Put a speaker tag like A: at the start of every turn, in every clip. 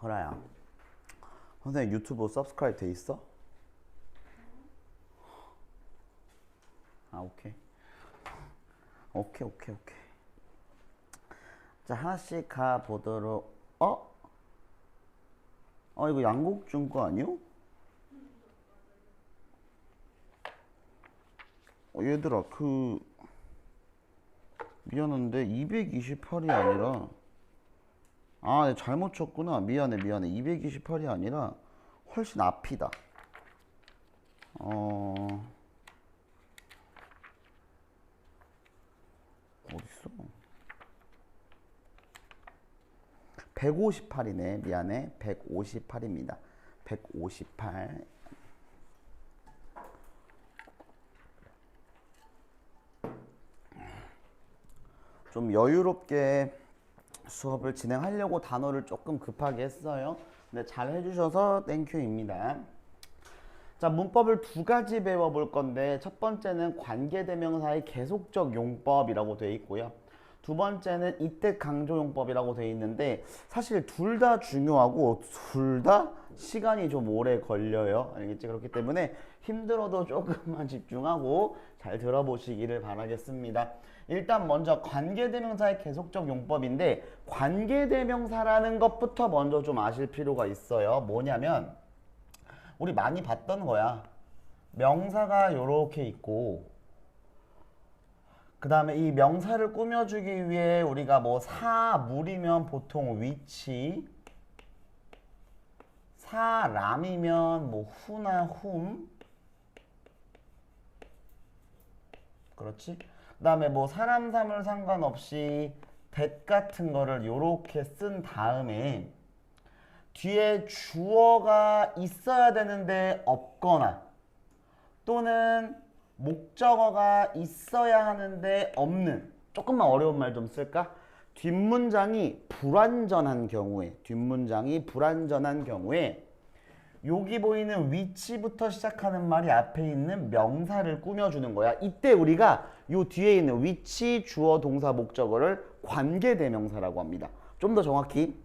A: 설아야, 선생님 유튜브 서브스크라이브 돼 있어? 아, 오케이. 오케이, 오케이, 오케이. 자, 하나씩 가보도록. 이거 양곡준 거 아니요? 얘들아, 미안한데 228이 아니라, 내가 잘못 쳤구나. 미안해, 미안해. 228이 아니라 훨씬 앞이다. 어딨어? 158이네. 미안해. 158입니다. 158. 좀 여유롭게 수업을 진행하려고 단어를 조금 급하게 했어요. 근데 잘 해주셔서 땡큐입니다. 자, 문법을 두 가지 배워볼 건데 첫 번째는 관계대명사의 계속적 용법이라고 되어 있고요. 두 번째는 이때 강조용법이라고 되어 있는데 사실 둘 다 중요하고 둘 다 시간이 좀 오래 걸려요. 알겠지? 그렇기 때문에 힘들어도 조금만 집중하고 잘 들어보시기를 바라겠습니다. 일단 먼저 관계대명사의 계속적 용법인데 관계대명사라는 것부터 먼저 좀 아실 필요가 있어요. 뭐냐면 우리 많이 봤던 거야. 명사가 요렇게 있고 그 다음에 이 명사를 꾸며주기 위해 우리가 뭐 사물이면 보통 위치, 사람이면 뭐 후나 훔, 그렇지? 그 다음에 뭐 사람 사물 상관없이 that 같은 거를 요렇게 쓴 다음에 뒤에 주어가 있어야 되는데 없거나 또는 목적어가 있어야 하는데 없는, 조금만 어려운 말 좀 쓸까? 뒷문장이 불완전한 경우에 여기 보이는 위치부터 시작하는 말이 앞에 있는 명사를 꾸며주는 거야. 이때 우리가 요 뒤에 있는 위치, 주어, 동사, 목적어를 관계대명사라고 합니다. 좀 더 정확히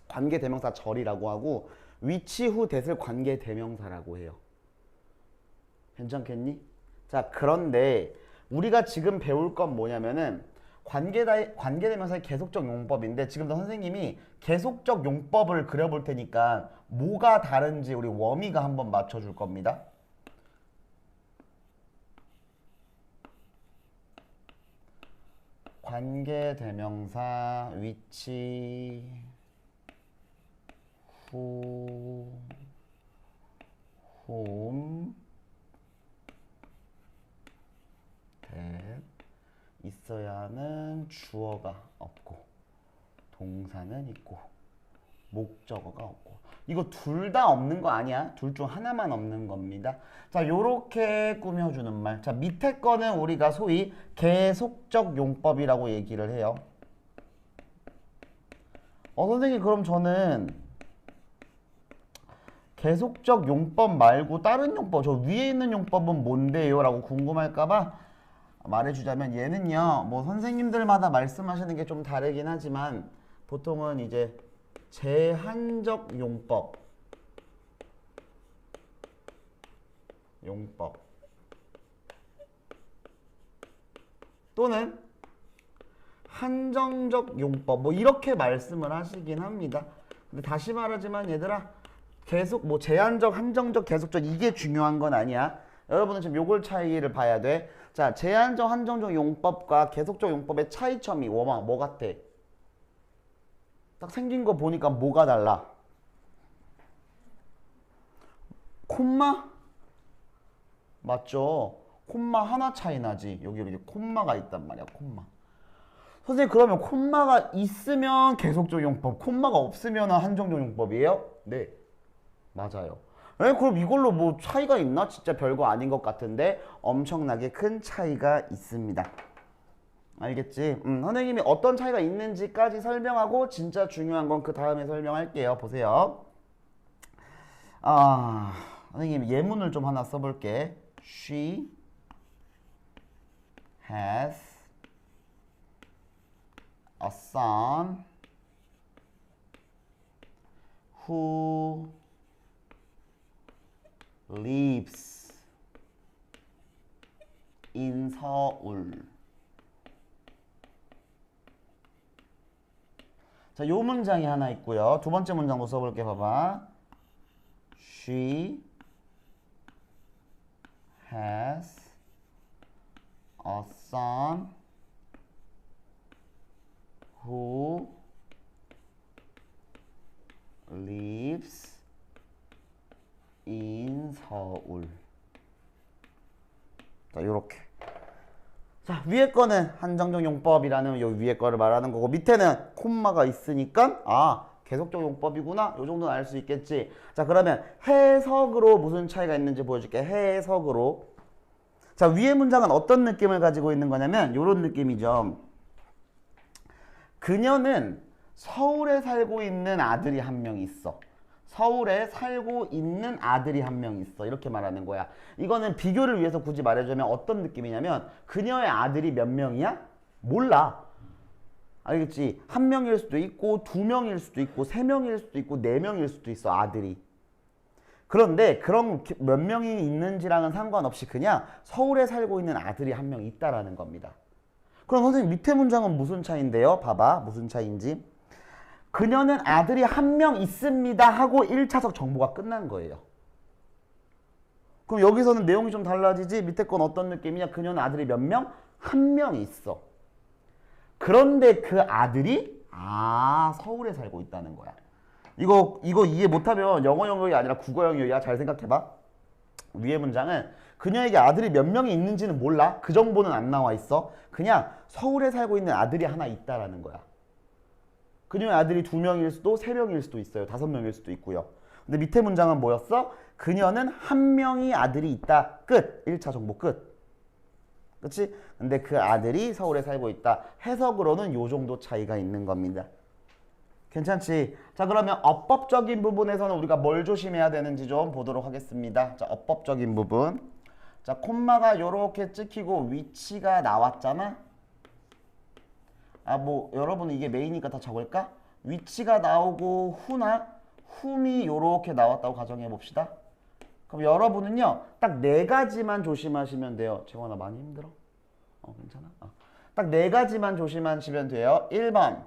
A: 관계대명사 절이라고 하고 위치 후 that을 관계대명사라고 해요. 괜찮겠니? 자, 그런데 우리가 지금 배울 건 뭐냐면은 관계대명사의 계속적 용법인데 지금도 선생님이 계속적 용법을 그려볼 테니까 뭐가 다른지 우리 워미가 한번 맞춰줄 겁니다. 관계대명사 위치 후 whom that 있어야 하는 주어가 없고 동사는 있고 목적어가 없고 이거 둘 다 없는 거 아니야. 둘 중 하나만 없는 겁니다. 자, 요렇게 꾸며주는 말. 자, 밑에 거는 우리가 소위 계속적 용법이라고 얘기를 해요. 선생님, 그럼 저는 계속적 용법 말고 다른 용법, 저 위에 있는 용법은 뭔데요? 라고 궁금할까봐 말해주자면 얘는요, 뭐 선생님들마다 말씀하시는 게 좀 다르긴 하지만 보통은 이제 제한적 용법 또는 한정적 용법 뭐 이렇게 말씀을 하시긴 합니다. 근데 다시 말하지만 얘들아 계속 뭐 제한적, 한정적, 계속적 이게 중요한 건 아니야. 여러분은 지금 요걸 차이를 봐야 돼. 자, 제한적, 한정적 용법과 계속적 용법의 차이점이 뭐 같아? 딱 생긴 거 보니까 뭐가 달라? 콤마? 맞죠? 콤마 하나 차이 나지. 여기 이렇게 콤마가 있단 말이야. 콤마. 선생님, 그러면 콤마가 있으면 계속적 용법, 콤마가 없으면 한정적 용법이에요? 네, 맞아요. 그럼 이걸로 뭐 차이가 있나? 진짜 별거 아닌 것 같은데 엄청나게 큰 차이가 있습니다. 알겠지? 선생님이 어떤 차이가 있는지까지 설명하고 진짜 중요한 건 그 다음에 설명할게요. 보세요. 선생님 예문을 좀 하나 써볼게. She has a son who lives in 서울. 자, 요 문장이 하나 있고요. 두 번째 문장도 써볼게. 봐봐. She has a son who lives in 서울. 자, 요렇게. 자, 위에 거는 한정적 용법이라는 요 위에 거를 말하는 거고, 밑에는 콤마가 있으니까 계속적 용법이구나, 요 정도는 알 수 있겠지. 자, 그러면 해석으로 무슨 차이가 있는지 보여줄게. 해석으로. 자, 위에 문장은 어떤 느낌을 가지고 있는 거냐면 요런 느낌이죠. 그녀는 서울에 살고 있는 아들이 한 명 있어. 서울에 살고 있는 아들이 한 명 있어. 이렇게 말하는 거야. 이거는 비교를 위해서 굳이 말해주면 어떤 느낌이냐면 그녀의 아들이 몇 명이야? 몰라. 알겠지? 한 명일 수도 있고 두 명일 수도 있고 세 명일 수도 있고 네 명일 수도 있어. 아들이. 그런데 그런 몇 명이 있는지랑은 상관없이 그냥 서울에 살고 있는 아들이 한 명 있다라는 겁니다. 그럼 선생님 밑에 문장은 무슨 차이인데요? 봐봐. 무슨 차이인지. 그녀는 아들이 한 명 있습니다 하고 1차적 정보가 끝난 거예요. 그럼 여기서는 내용이 좀 달라지지? 밑에 건 어떤 느낌이냐? 그녀는 아들이 몇 명? 한 명 있어. 그런데 그 아들이 서울에 살고 있다는 거야. 이거 이해 못하면 영어 영역이 아니라 국어 영역이야. 잘 생각해봐. 위에 문장은 그녀에게 아들이 몇 명이 있는지는 몰라. 그 정보는 안 나와 있어. 그냥 서울에 살고 있는 아들이 하나 있다라는 거야. 그녀의 아들이 2명일 수도 3명일 수도 있어요. 5명일 수도 있고요. 근데 밑에 문장은 뭐였어? 그녀는 한 명이 아들이 있다. 끝. 1차 정보 끝. 그치? 근데 그 아들이 서울에 살고 있다. 해석으로는 요 정도 차이가 있는 겁니다. 괜찮지? 자, 그러면 어법적인 부분에서는 우리가 뭘 조심해야 되는지 좀 보도록 하겠습니다. 자, 어법적인 부분. 자, 콤마가 요렇게 찍히고 위치가 나왔잖아? 여러분은 이게 메인이니까 다 적을까? 위치가 나오고 whom이 요렇게 나왔다고 가정해 봅시다. 그럼 여러분은요, 딱 4가지만 조심하시면 돼요. 재원아, 많이 힘들어? 괜찮아? 딱 4가지만 조심하시면 돼요. 1번.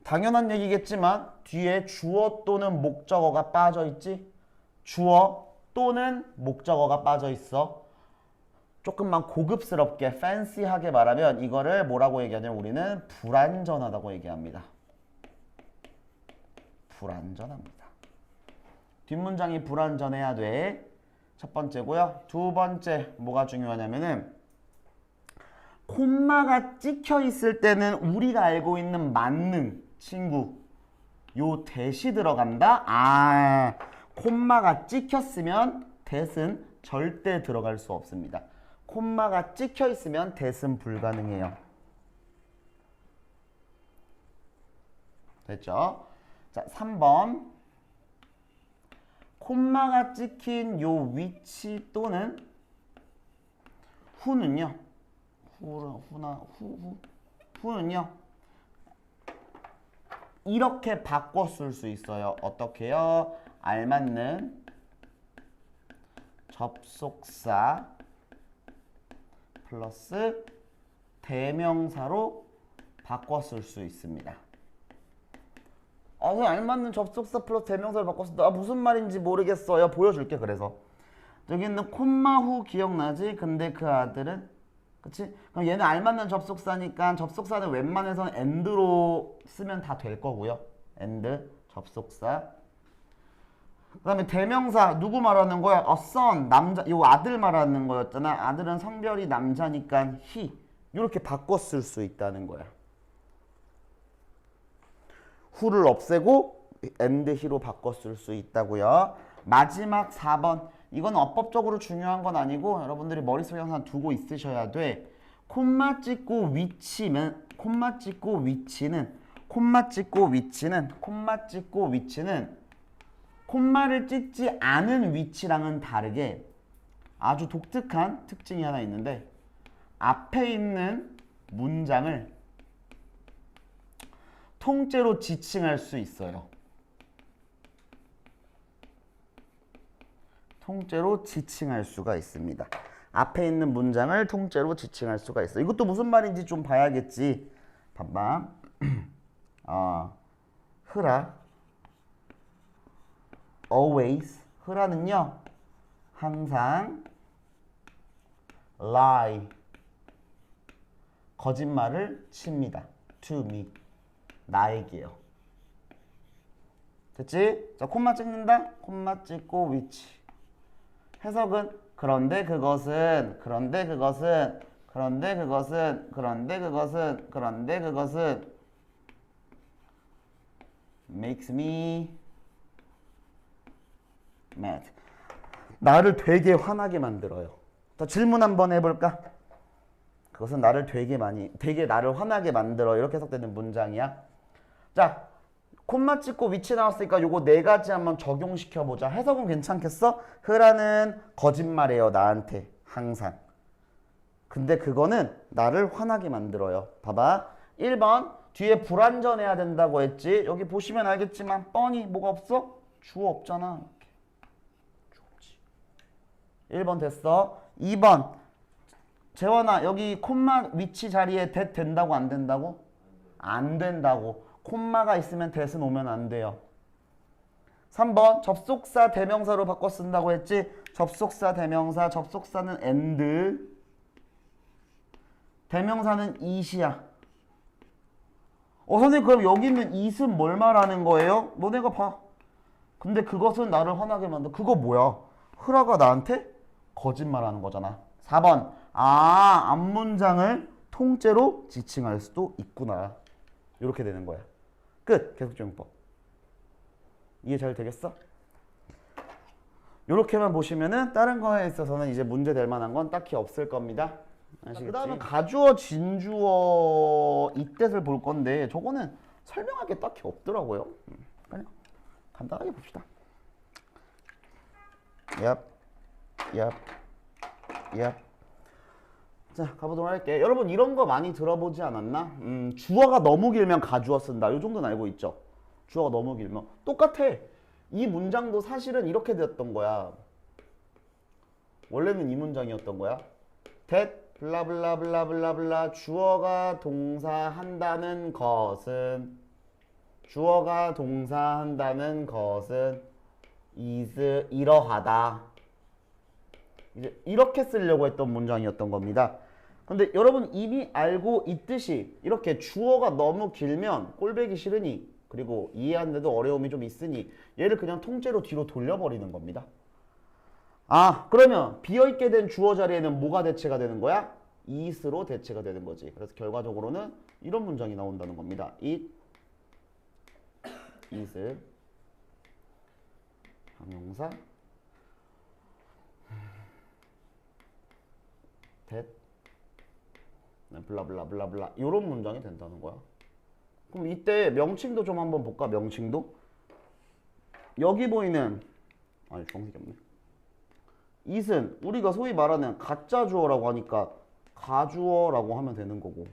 A: 당연한 얘기겠지만, 뒤에 주어 또는 목적어가 빠져 있지? 주어 또는 목적어가 빠져 있어. 조금만 고급스럽게, 팬시하게 말하면 이거를 뭐라고 얘기하냐면 우리는 불완전하다고 얘기합니다. 불완전합니다. 뒷문장이 불완전해야 돼. 첫 번째고요. 두 번째 뭐가 중요하냐면은 콤마가 찍혀 있을 때는 우리가 알고 있는 만능 친구 요 대시 들어간다. 콤마가 찍혔으면 대신 절대 들어갈 수 없습니다. 콤마가 찍혀 있으면 대신 불가능해요. 됐죠? 자, 3번. 콤마가 찍힌 요 위치 또는 who는요. who는요. 이렇게 바꿔 쓸 수 있어요. 어떻게요? 알맞는 접속사 플러스 대명사로 바꿔 쓸 수 있습니다. 알맞는 접속사 플러스 대명사를 바꿨어. 무슨 말인지 모르겠어요. 보여줄게. 그래서 여기 있는 콤마 후 기억나지? 근데 그 아들은 그치? 그럼 얘는 알맞는 접속사니까 접속사는 웬만해서는 and로 쓰면 다 될 거고요. and 접속사. 그 다음에 대명사 누구 말하는 거야? a son 남자. 요 아들 말하는 거였잖아. 아들은 성별이 남자니까 he. 이렇게 바꿔 쓸 수 있다는 거야. who를 없애고 and he로 바꿔 쓸 수 있다고요. 마지막 4번. 이건 어법적으로 중요한 건 아니고 여러분들이 머릿속에 항상 두고 있으셔야 돼. 콤마 찍고 위치는 콤마를 찍지 않은 위치랑은 다르게 아주 독특한 특징이 하나 있는데 앞에 있는 문장을 통째로 지칭할 수 있어요. 통째로 지칭할 수가 있습니다. 앞에 있는 문장을 통째로 지칭할 수가 있어. 이것도 무슨 말인지 좀 봐야겠지. 봐봐. 흐라. always. 흐라는요. 항상 lie. 거짓말을 칩니다. to me. 나에게요. 됐지? 자, 콤마 찍는다. 콤마 찍고 which. 해석은 그런데 그것은 makes me mad. 나를 되게 화나게 만들어요. 더 질문 한번 해볼까? 그것은 나를 되게 나를 화나게 만들어. 이렇게 해석되는 문장이야. 자, 콤마 찍고 위치 나왔으니까 요거 네 가지 한번 적용시켜보자. 해석은 괜찮겠어? 흐라는 거짓말해요. 나한테 항상. 근데 그거는 나를 화나게 만들어요. 봐봐. 1번 뒤에 불완전해야 된다고 했지. 여기 보시면 알겠지만 뻔히 뭐가 없어? 주어 없잖아. 이렇게. 주어 없지. 1번 됐어. 2번 재원아 여기 콤마 위치 자리에 that 된다고 안 된다고? 안 된다고. 콤마가 있으면 that은 오면 안 돼요. 3번 접속사 대명사로 바꿔 쓴다고 했지. 접속사 대명사. 접속사는 and. 대명사는 it이야. 선생님 그럼 여기 있는 it은 뭘 말하는 거예요? 너네가 봐. 근데 그것은 나를 화나게 만들. 그거 뭐야? 흐라가 나한테 거짓말하는 거잖아. 4번 앞문장을 통째로 지칭할 수도 있구나. 이렇게 되는 거야. 끝. 계속적용법. 이해 잘 되겠어? 이렇게만 보시면은 다른 거에 있어서는 이제 문제 될 만한 건 딱히 없을 겁니다. 그 다음에 가주어, 진주어 이뜻을 볼 건데 저거는 설명할 게 딱히 없더라고요. 그냥 간단하게 봅시다. 얍. 자, 가보도록 할게. 여러분 이런 거 많이 들어보지 않았나? 주어가 너무 길면 가주어 쓴다. 이 정도는 알고 있죠? 주어가 너무 길면 똑같아. 이 문장도 사실은 이렇게 되었던 거야. 원래는 이 문장이었던 거야. that 블라블라블라블라블라 주어가 동사한다는 것은 is 이러하다. 이제 이렇게 쓰려고 했던 문장이었던 겁니다. 근데 여러분 이미 알고 있듯이 이렇게 주어가 너무 길면 꼴보기 싫으니 그리고 이해하는데도 어려움이 좀 있으니 얘를 그냥 통째로 뒤로 돌려버리는 겁니다. 그러면 비어있게 된 주어 자리에는 뭐가 대체가 되는 거야? it으로 대체가 되는 거지. 그래서 결과적으로는 이런 문장이 나온다는 겁니다. it is 형용사 that 블라블라블라블라 이런 문장이 된다는 거야. 그럼 이때 명칭도 좀 한번 볼까? 명칭도 여기 보이는 주황색이 없네. it은 우리가 소위 말하는 가짜 주어라고 하니까 가주어라고 하면 되는 거고,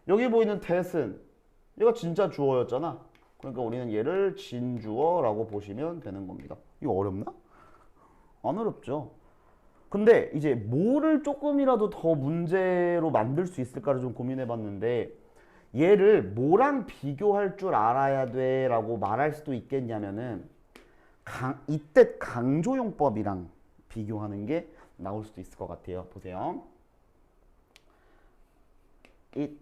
A: 여기 보이는 that은 얘가 진짜 주어였잖아. 그러니까 우리는 얘를 진주어라고 보시면 되는 겁니다. 이거 어렵나? 안 어렵죠. 근데 이제 뭐를 조금이라도 더 문제로 만들 수 있을까를 좀 고민해 봤는데, 얘를 뭐랑 비교할 줄 알아야 돼 라고 말할 수도 있겠냐면은 이때 강조용법이랑 비교하는 게 나올 수도 있을 것 같아요. 보세요. it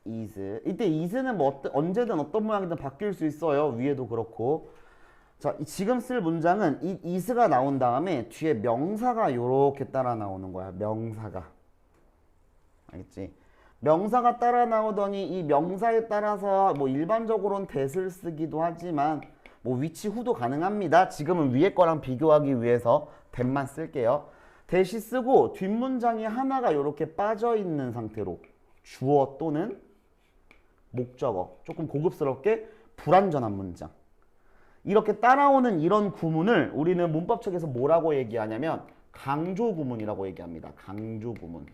A: is. 이때 is는 뭐 언제든 어떤 모양이든 바뀔 수 있어요. 위에도 그렇고. 자, 지금 쓸 문장은 이 is가 나온 다음에 뒤에 명사가 요렇게 따라 나오는 거야. 명사가. 알겠지? 명사가 따라 나오더니 이 명사에 따라서 뭐 일반적으로는 that을 쓰기도 하지만 뭐 위치 후도 가능합니다. 지금은 위에 거랑 비교하기 위해서 that만 쓸게요. that이 쓰고 뒷문장이 하나가 요렇게 빠져있는 상태로 주어 또는 목적어, 조금 고급스럽게 불완전한 문장, 이렇게 따라오는 이런 구문을 우리는 문법책에서 뭐라고 얘기하냐면 강조 구문이라고 얘기합니다. 강조 구문.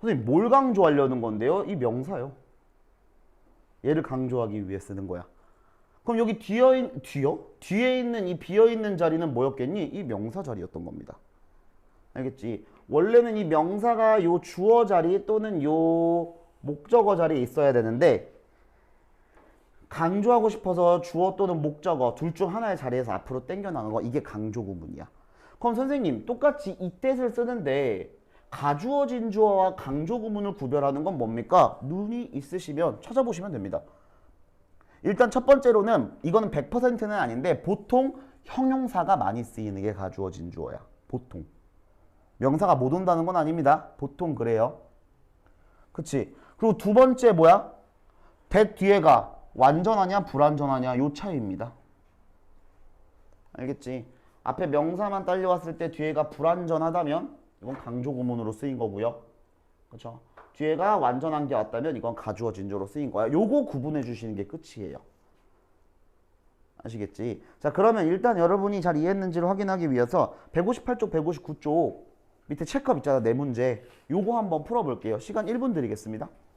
A: 선생님 뭘 강조하려는 건데요? 이 명사요. 얘를 강조하기 위해 쓰는 거야. 그럼 여기 뒤에 있는 이 비어있는 자리는 뭐였겠니? 이 명사 자리였던 겁니다. 알겠지? 원래는 이 명사가 요 주어 자리 또는 요 목적어 자리에 있어야 되는데 강조하고 싶어서 주어 또는 목적어 둘 중 하나의 자리에서 앞으로 당겨 나간 거 이게 강조 구문이야. 그럼 선생님 똑같이 이 뜻을 쓰는데 가주어진 주어와 강조 구문을 구별하는 건 뭡니까? 눈이 있으시면 찾아보시면 됩니다. 일단 첫 번째로는 이거는 100%는 아닌데 보통 형용사가 많이 쓰이는 게 가주어진 주어야. 보통. 명사가 못 온다는 건 아닙니다. 보통 그래요. 그치? 그리고 두 번째 뭐야? that 뒤에가 완전하냐 불완전하냐 요 차이입니다. 알겠지? 앞에 명사만 딸려왔을 때 뒤에가 불완전하다면 이건 강조 구문으로 쓰인 거고요. 그렇죠? 뒤에가 완전한 게 왔다면 이건 가주어 진조로 쓰인 거야. 요거 구분해 주시는 게 끝이에요. 아시겠지? 자, 그러면 일단 여러분이 잘 이해했는지를 확인하기 위해서 158쪽, 159쪽 밑에 체크업 있잖아. 네 문제. 요거 한번 풀어볼게요. 시간 1분 드리겠습니다.